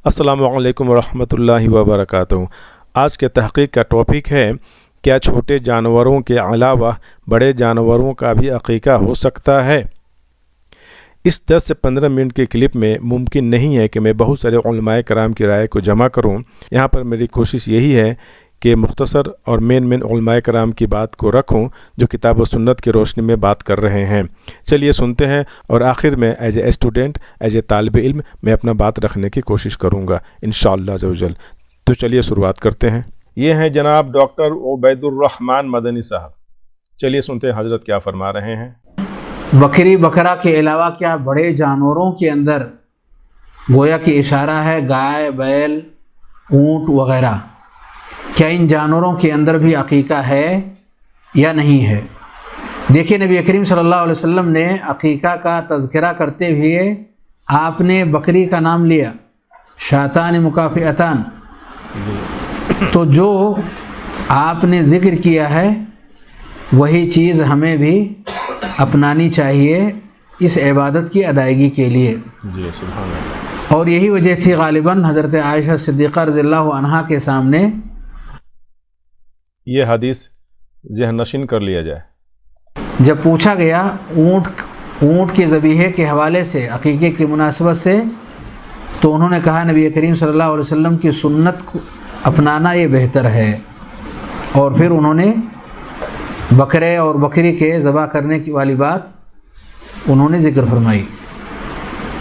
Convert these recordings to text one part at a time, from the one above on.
السلام علیکم ورحمۃ اللہ وبرکاتہ۔ آج کے تحقیق کا ٹاپک ہے کیا چھوٹے جانوروں کے علاوہ بڑے جانوروں کا بھی عقیقہ ہو سکتا ہے؟ اس 10 سے 15 منٹ کے کلپ میں ممکن نہیں ہے کہ میں بہت سارے علماء کرام کی رائے کو جمع کروں۔ یہاں پر میری کوشش یہی ہے کہ مختصر اور مین علماء کرام کی بات کو رکھوں جو کتاب و سنت کی روشنی میں بات کر رہے ہیں۔ چلیے سنتے ہیں، اور آخر میں as a student, as a طالب علم میں اپنا بات رکھنے کی کوشش کروں گا انشاءاللہ عز و جل۔ تو چلیے شروعات کرتے ہیں۔ یہ ہیں جناب ڈاکٹر عبید الرحمن مدنی صاحب۔ چلیے سنتے ہیں حضرت کیا فرما رہے ہیں۔ بکری بکرا کے علاوہ کیا بڑے جانوروں کے اندر گویا کہ اشارہ ہے گائے، بیل، اونٹ وغیرہ، کیا ان جانوروں کے اندر بھی عقیقہ ہے یا نہیں ہے؟ دیکھیے نبی کریم صلی اللہ علیہ وسلم نے عقیقہ کا تذکرہ کرتے ہوئے آپ نے بکری کا نام لیا، شاتان مکافئتان، تو جو آپ نے ذکر کیا ہے وہی چیز ہمیں بھی اپنانی چاہیے اس عبادت کی ادائیگی کے لیے۔ جی سبحان اللہ۔ اور یہی وجہ تھی غالباً حضرت عائشہ صدیقہ رضی اللہ عنہا کے سامنے یہ حدیث ذہن نشین کر لیا جائے۔ جب پوچھا گیا اونٹ کے ذبیحے کے حوالے سے عقیقے کی مناسبت سے، تو انہوں نے کہا نبی کریم صلی اللہ علیہ وسلم کی سنت کو اپنانا یہ بہتر ہے، اور پھر انہوں نے بکرے اور بکری کے ذبح کرنے کی والی بات انہوں نے ذکر فرمائی،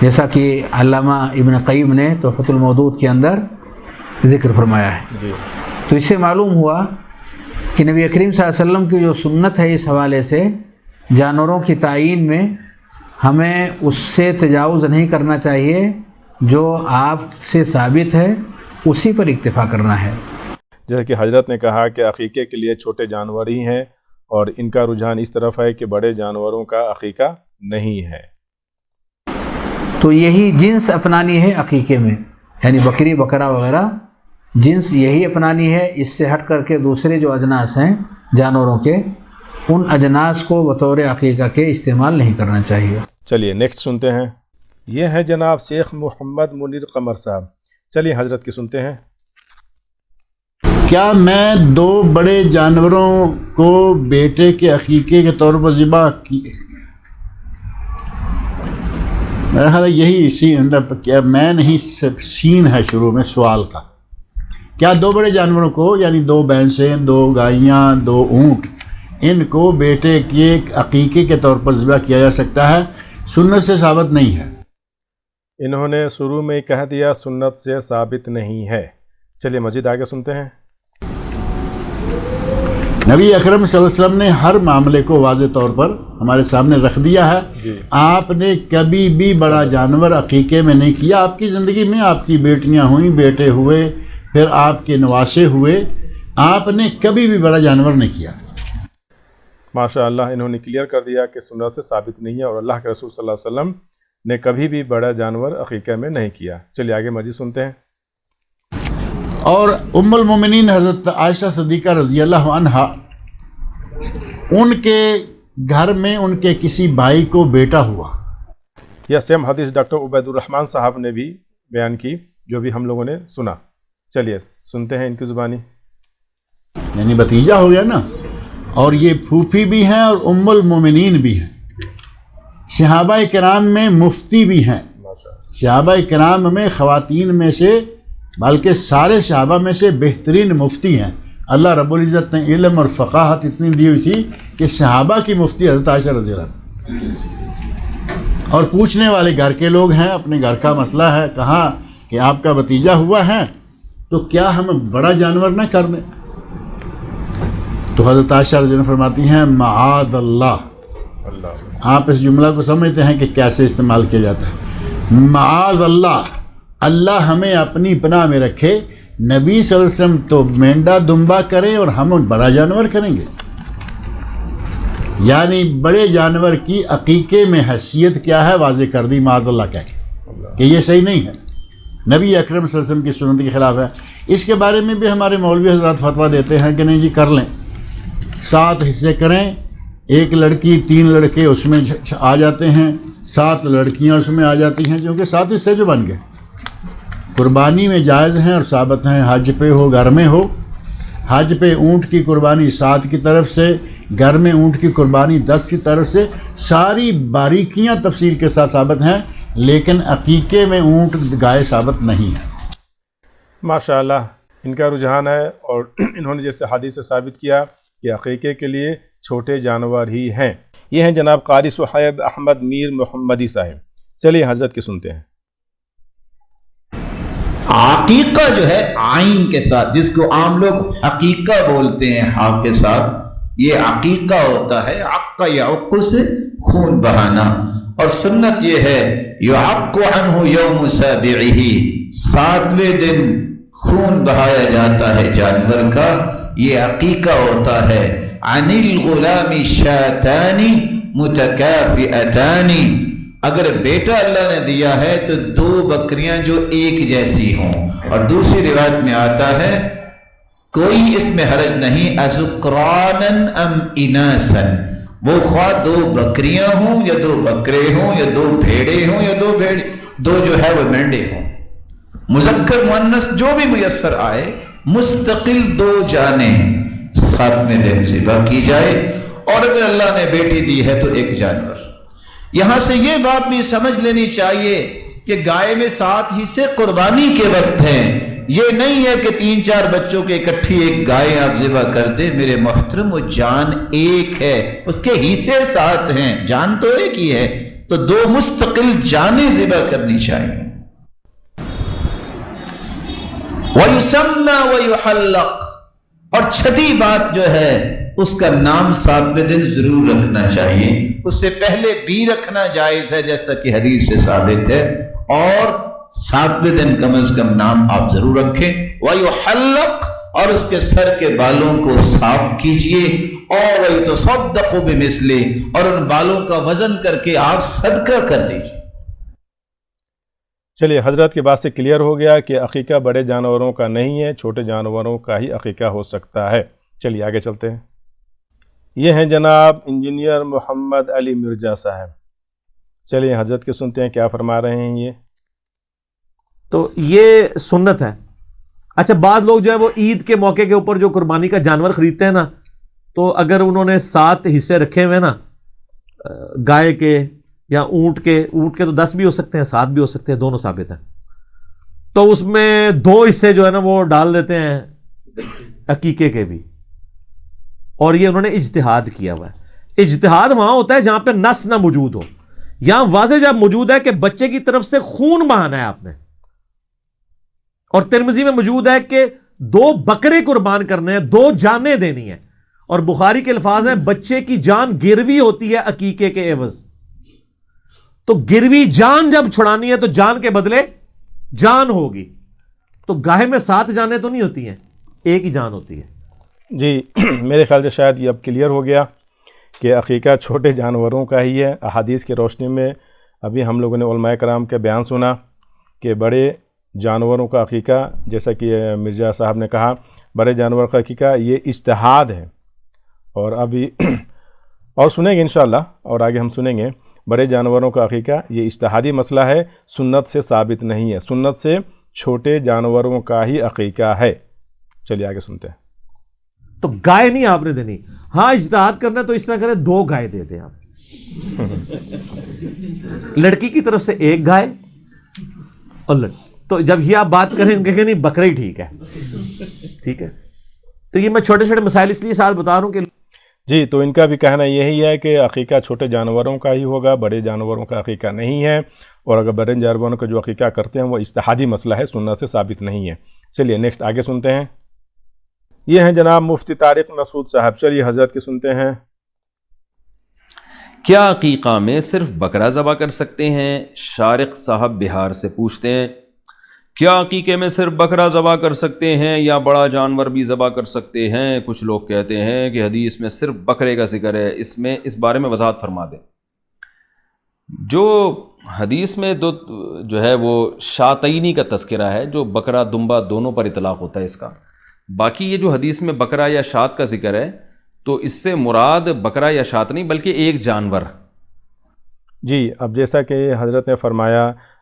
جیسا کہ علامہ ابن قیم نے تحفۃ المودود کے اندر ذکر فرمایا ہے۔ تو اس سے معلوم ہوا کہ نبی کریم صلی اللہ علیہ وسلم کی جو سنت ہے اس حوالے سے جانوروں کی تعیین میں ہمیں اس سے تجاوز نہیں کرنا چاہیے، جو آپ سے ثابت ہے اسی پر اکتفا کرنا ہے۔ جیسا کہ حضرت نے کہا کہ عقیقے کے لیے چھوٹے جانور ہی ہیں، اور ان کا رجحان اس طرف ہے کہ بڑے جانوروں کا عقیقہ نہیں ہے۔ تو یہی جنس اپنانی ہے عقیقے میں، یعنی بکری بکرا وغیرہ جنس یہی اپنانی ہے، اس سے ہٹ کر کے دوسرے جو اجناس ہیں جانوروں کے، ان اجناس کو بطور عقیقہ کے استعمال نہیں کرنا چاہیے۔ چلیے نیکسٹ سنتے ہیں۔ یہ ہیں جناب شیخ محمد منیر قمر صاحب۔ چلیے حضرت کی سنتے ہیں۔ کیا میں 2 بڑے جانوروں کو بیٹے کے عقیقے کے طور پر ذبح کیے؟ میرا خیال ہے یہی کیا میں نہیں، سین ہے شروع میں سوال کا۔ کیا 2 بڑے جانوروں کو، یعنی 2 بھینسیں، 2 گائیاں، 2 اونٹ، ان کو بیٹے کے عقیقے کے طور پر ذبح کیا جا سکتا ہے؟ سنت سے ثابت نہیں ہے۔ انہوں نے شروع میں کہہ دیا سنت سے ثابت نہیں ہے۔ چلیے مزید آگے سنتے ہیں۔ نبی اکرم صلی اللہ علیہ وسلم نے ہر معاملے کو واضح طور پر ہمارے سامنے رکھ دیا ہے۔ آپ نے کبھی بھی بڑا جانور عقیقے میں نہیں کیا۔ آپ کی زندگی میں آپ کی بیٹیاں ہوئیں، بیٹے ہوئے، پھر آپ کے نواسے ہوئے، آپ نے کبھی بھی بڑا جانور نہیں کیا۔ ماشاء اللہ، انہوں نے کلیئر کر دیا کہ سنت سے ثابت نہیں ہے، اور اللہ کے رسول صلی اللہ علیہ وسلم نے کبھی بھی بڑا جانور عقیقے میں نہیں کیا۔ چلیے آگے مزید سنتے ہیں۔ اور ام المومنین حضرت عائشہ صدیقہ رضی اللہ عنہا، ان کے گھر میں ان کے کسی بھائی کو بیٹا ہوا۔ یہ سیم حدیث ڈاکٹر عبید الرحمن صاحب نے بھی بیان کی، جو بھی ہم لوگوں نے سنا۔ چلیے سنتے ہیں ان کی زبانی۔ یعنی بھتیجا ہو گیا نا، اور یہ پھوپھی بھی ہیں اور ام المومنین بھی ہیں۔ صحابہ کرام میں مفتی بھی ہیں، صحابہ کرام میں خواتین میں سے، بلکہ سارے صحابہ میں سے بہترین مفتی ہیں۔ اللہ رب العزت نے علم اور فقاہت اتنی دی ہوئی تھی کہ صحابہ کی مفتی حضرت عائشہ رضی اللہ عنہ، اور پوچھنے والے گھر کے لوگ ہیں، اپنے گھر کا مسئلہ ہے، کہا کہ آپ کا بھتیجا ہوا ہے تو کیا ہم بڑا جانور نہ کر دیں؟ تو حضرت عائشہ رضی اللہ عنہ فرماتی ہیں معاذ اللہ۔ آپ اس جملہ کو سمجھتے ہیں کہ کیسے استعمال کیا جاتا ہے؟ معاذ اللہ، اللہ ہمیں اپنی پناہ میں رکھے، نبی صلی اللہ علیہ وسلم تو مینڈا دمبا کریں اور ہم بڑا جانور کریں گے۔ یعنی بڑے جانور کی عقیقے میں حیثیت کیا ہے واضح کر دی معاذ اللہ کہہ کے کہ یہ صحیح نہیں ہے، نبی اکرم صلی اللہ علیہ وسلم کی سنت کے خلاف ہے۔ اس کے بارے میں بھی ہمارے مولوی حضرات فتویٰ دیتے ہیں کہ نہیں جی کر لیں، 7 حصے کریں، 1 لڑکی 3 لڑکے اس میں آ جاتے ہیں، 7 لڑکیاں اس میں آ جاتی ہیں، کیونکہ 7 حصے جو بن گئے۔ قربانی میں جائز ہیں اور ثابت ہیں، حج پہ ہو گھر میں ہو۔ حج پہ اونٹ کی قربانی 7 کی طرف سے، گھر میں اونٹ کی قربانی 10 کی طرف سے، ساری باریکیاں تفصیل کے ساتھ ثابت ہیں، لیکن عقیقے میں اونٹ گائے ثابت نہیں ہے۔ ماشاءاللہ ان کا رجحان ہے، اور انہوں نے جیسے حدیث سے ثابت کیا کہ عقیقے کے لیے چھوٹے جانور ہی ہیں۔ یہ ہیں جناب قاری صہیب احمد میر محمدی صاحب۔ چلیے حضرت کی سنتے ہیں۔ عقیقہ جو ہے عین کے ساتھ، جس کو عام لوگ حقیقہ بولتے ہیں ہا کے ساتھ، یہ عقیقہ ہوتا ہے۔ عق یعق سے خون بہانا، اور سنت یہ ہے یعق عنہ یوم سابعہ، 7ویں دن خون بہایا جاتا ہے جانور کا، یہ عقیقہ ہوتا ہے۔ عن الغلام شاتان متکافئتان، اگر بیٹا اللہ نے دیا ہے تو 2 بکریاں جو ایک جیسی ہوں، اور دوسری روایت میں آتا ہے کوئی اس میں حرج نہیں، اذکرانا ام اناسا، وہ خواہ 2 بکریاں ہوں یا 2 بکرے ہوں یا 2 بھیڑے ہوں یا 2 جو ہے وہ مینڈے ہوں، مذکر مؤنث جو بھی میسر آئے، مستقل 2 جانیں 7ویں دن ذبح کی جائے، اور اگر اللہ نے بیٹی دی ہے تو 1 جانور۔ یہاں سے یہ بات بھی سمجھ لینی چاہیے کہ گائے میں 7 حصے قربانی کے وقت ہیں، یہ نہیں ہے کہ 3-4 بچوں کے اکٹھی ایک گائے آپ ذبح کر دیں۔ میرے محترم، وہ جان ایک ہے، اس کے حصے 7 ہیں، جان تو ایک ہی ہے، تو 2 مستقل جانیں ذبح کرنی چاہیے۔ وَيُسَمَّى وَيُحَلَّقْ، اور چھٹی بات جو ہے اس کا نام 7ویں دن ضرور رکھنا چاہیے، اس سے پہلے بھی رکھنا جائز ہے جیسا کہ حدیث سے ثابت ہے، اور 7ویں دن کم از کم نام آپ ضرور رکھیں۔ وَيُحَلَّقْ، اور اس کے سر کے بالوں کو صاف کیجئے، اور وَيُتَصَدَّقُ بِمِثْلِهِ، اور ان بالوں کا وزن کر کے آپ صدقہ کر دیجئے۔ چلیے حضرت کی بات سے کلیئر ہو گیا کہ عقیقہ بڑے جانوروں کا نہیں ہے، چھوٹے جانوروں کا ہی عقیقہ ہو سکتا ہے۔ چلیے آگے چلتے ہیں۔ یہ ہیں جناب انجینئر محمد علی مرزا صاحب۔ چلیے حضرت کے سنتے ہیں کیا فرما رہے ہیں یہ۔ تو یہ سنت ہے۔ اچھا، بعض لوگ جو ہے وہ عید کے موقع کے اوپر جو قربانی کا جانور خریدتے ہیں نا، تو اگر انہوں نے 7 حصے رکھے ہوئے نا گائے کے یا اونٹ کے تو 10 بھی ہو سکتے ہیں، 7 بھی ہو سکتے ہیں، دونوں ثابت ہیں، تو اس میں 2 حصے جو ہے نا وہ ڈال دیتے ہیں عقیقے کے بھی، اور یہ انہوں نے اجتہاد کیا ہوا ہے۔ اجتہاد وہاں ہوتا ہے جہاں پہ نص نہ موجود ہو، یہاں واضح جب موجود ہے کہ بچے کی طرف سے خون بہانا ہے آپ نے، اور ترمذی میں موجود ہے کہ 2 بکرے قربان کرنے ہیں، 2 جانیں دینی ہیں، اور بخاری کے الفاظ ہیں بچے کی جان گروی ہوتی ہے عقیقے کے عوض، تو گروی جان جب چھڑانی ہے تو جان کے بدلے جان ہوگی، تو گائے میں 7 جانیں تو نہیں ہوتی ہیں، 1 ہی جان ہوتی ہے۔ جی میرے خیال سے شاید یہ اب کلیئر ہو گیا کہ عقیقہ چھوٹے جانوروں کا ہی ہے۔ احادیث کی روشنی میں ابھی ہم لوگوں نے علماء کرام کا بیان سنا کہ بڑے جانوروں کا عقیقہ، جیسا کہ مرزا صاحب نے کہا، بڑے جانور کا عقیقہ یہ اجتہاد ہے، اور ابھی اور سنیں گے انشاءاللہ، اور آگے ہم سنیں گے بڑے جانوروں کا عقیقہ یہ اجتہادی مسئلہ ہے، سنت سے ثابت نہیں ہے، سنت سے چھوٹے جانوروں کا ہی عقیقہ ہے۔ چلیے آگے سنتے ہیں۔ تو گائے نہیں آپ نے دینی، ہاں اجتہاد کرنا تو اس طرح کرے 2 گائے دے دیں آپ، لڑکی کی طرف سے 1 گائے، اور تو جب یہ آپ بات کریں کہ نہیں بکرا ہی ٹھیک ہے، ٹھیک ہے۔ تو یہ میں چھوٹے چھوٹے مسائل اس لیے ساتھ بتا رہا ہوں کہ جی، تو ان کا بھی کہنا یہی ہے کہ عقیقہ چھوٹے جانوروں کا ہی ہوگا، بڑے جانوروں کا عقیقہ نہیں ہے، اور اگر بڑے جانوروں کا جو عقیقہ کرتے ہیں وہ اجتہادی مسئلہ ہے، سنت سے ثابت نہیں ہے۔ چلیے نیکسٹ آگے سنتے ہیں۔ یہ ہیں جناب مفتی طارق مسعود صاحب۔ چلیے حضرت کی سنتے ہیں۔ کیا عقیقہ میں صرف بکرا ذبح کر سکتے ہیں؟ شارق صاحب بہار سے پوچھتے ہیں، کیا عقیقے میں صرف بکرا ذبح کر سکتے ہیں یا بڑا جانور بھی ذبح کر سکتے ہیں؟ کچھ لوگ کہتے ہیں کہ حدیث میں صرف بکرے کا ذکر ہے، اس بارے میں وضاحت فرما دیں۔ جو حدیث میں جو ہے وہ شاتعینی کا تذکرہ ہے، جو بکرا دمبا دونوں پر اطلاق ہوتا ہے اس کا۔ باقی یہ جو حدیث میں بکرا یا شات کا ذکر ہے تو اس سے مراد بکرا یا شات نہیں بلکہ 1 جانور۔ جی، اب جیسا کہ حضرت نے فرمایا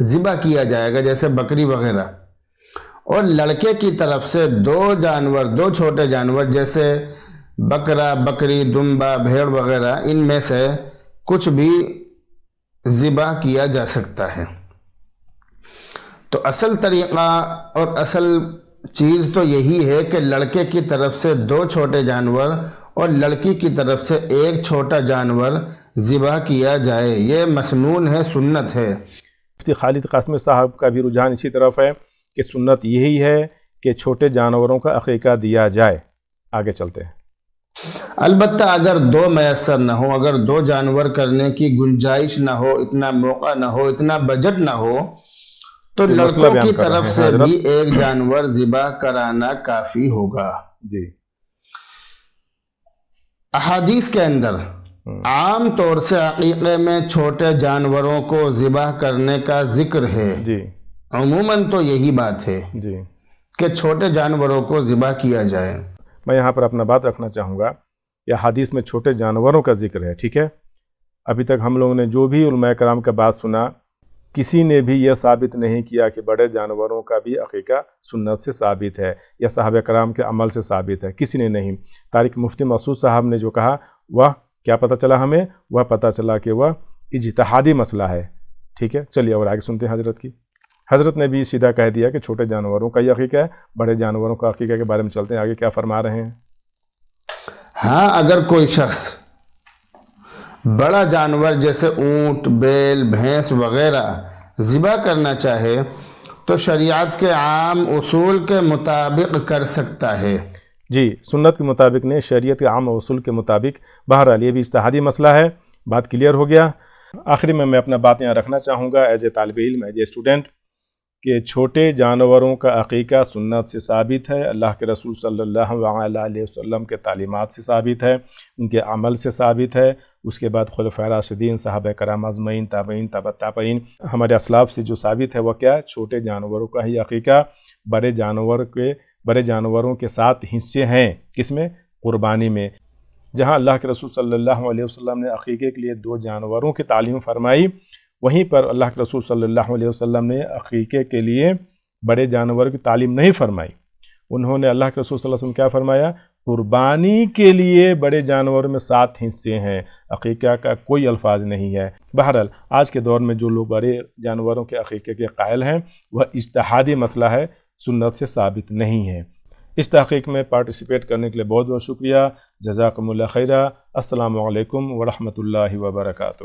ذبح کیا جائے گا جیسے بکری وغیرہ، اور لڑکے کی طرف سے دو چھوٹے جانور جیسے بکرا، بکری، دمبا، بھیڑ وغیرہ، ان میں سے کچھ بھی ذبح کیا جا سکتا ہے۔ تو اصل طریقہ اور اصل چیز تو یہی ہے کہ لڑکے کی طرف سے 2 چھوٹے جانور اور لڑکی کی طرف سے 1 چھوٹا جانور ذبح کیا جائے، یہ مسنون ہے، سنت ہے۔ مفتی خالد قاسمی صاحب کا بھی رجحان اسی طرف ہے کہ سنت یہی ہے کہ چھوٹے جانوروں کا عقیقہ دیا جائے۔ آگے چلتے ہیں۔ البتہ اگر 2 میسر نہ ہو، اگر 2 جانور کرنے کی گنجائش نہ ہو، اتنا موقع نہ ہو، اتنا بجٹ نہ ہو، تو لڑکوں کی طرف سے بھی 1 جانور ذبح کرانا کافی ہوگا۔ جی، احادیث کے اندر عام طور سے عقیقے میں چھوٹے جانوروں کو ذبح کرنے کا ذکر ہے۔ جی، عموماً تو یہی بات ہے جی، کہ چھوٹے جانوروں کو ذبح کیا جائے۔ میں یہاں پر اپنا بات رکھنا چاہوں گا کہ حدیث میں چھوٹے جانوروں کا ذکر ہے، ٹھیک ہے۔ ابھی تک ہم لوگوں نے جو بھی علماء کرام کا بات سنا، کسی نے بھی یہ ثابت نہیں کیا کہ بڑے جانوروں کا بھی عقیقہ سنت سے ثابت ہے یا صحابہ کرام کے عمل سے ثابت ہے، کسی نے نہیں۔ طارق مفتی مسعود صاحب نے جو کہا وہ کیا پتہ چلا ہمیں؟ وہ پتہ چلا کہ وہ اجتہادی مسئلہ ہے، ٹھیک ہے۔ چلیے اور آگے سنتے ہیں حضرت کی۔ حضرت نے بھی سیدھا کہہ دیا کہ چھوٹے جانوروں کا یہ عقیقہ ہے، بڑے جانوروں کا عقیقہ کے بارے میں چلتے ہیں، آگے کیا فرما رہے ہیں۔ ہاں، اگر کوئی شخص بڑا جانور جیسے اونٹ، بیل، بھینس وغیرہ ذبح کرنا چاہے تو شریعت کے عام اصول کے مطابق کر سکتا ہے۔ جی، سنت کے مطابق نہیں، شریعت کے عام اصول کے مطابق۔ بہرحال یہ بھی اجتہادی مسئلہ ہے، بات کلیئر ہو گیا۔ آخری میں اپنا بات یہاں رکھنا چاہوں گا ایز اے طالب علم، ایز اے اسٹوڈنٹ، کہ چھوٹے جانوروں کا عقیقہ سنت سے ثابت ہے، اللہ کے رسول صلی اللہ علیہ وسلم کے تعلیمات سے ثابت ہے، ان کے عمل سے ثابت ہے۔ اس کے بعد خلفائے راشدین، صحابہ کرام اجمعین، تابعین، تبع تابعین، ہمارے اسلاف سے جو ثابت ہے وہ کیا ہے؟ چھوٹے جانوروں کا ہی عقیقہ۔ بڑے جانوروں کے 7 حصے ہیں، کس میں؟ قربانی میں۔ جہاں اللہ کے رسول صلی اللہ علیہ وسلم نے عقیقے کے لیے 2 جانوروں کی تعلیم فرمائی، وہیں پر اللہ کے رسول صلی اللہ علیہ وسلم نے عقیقے کے لیے بڑے جانوروں کی تعلیم نہیں فرمائی۔ انہوں نے اللہ کے رسول صلی اللہ علیہ وسلم کیا فرمایا؟ قربانی کے لیے بڑے جانوروں میں 7 حصے ہیں، عقیقہ کا کوئی الفاظ نہیں ہے۔ بہرحال آج کے دور میں جو لوگ بڑے جانوروں کے عقیقے کے قائل ہیں وہ اجتہادی مسئلہ ہے، سنت سے ثابت نہیں ہے۔ اس تحقیق میں پارٹیسپیٹ کرنے کے لیے بہت بہت شکریہ۔ جزاکم اللہ خیرہ۔ السلام علیکم ورحمۃ اللہ وبرکاتہ۔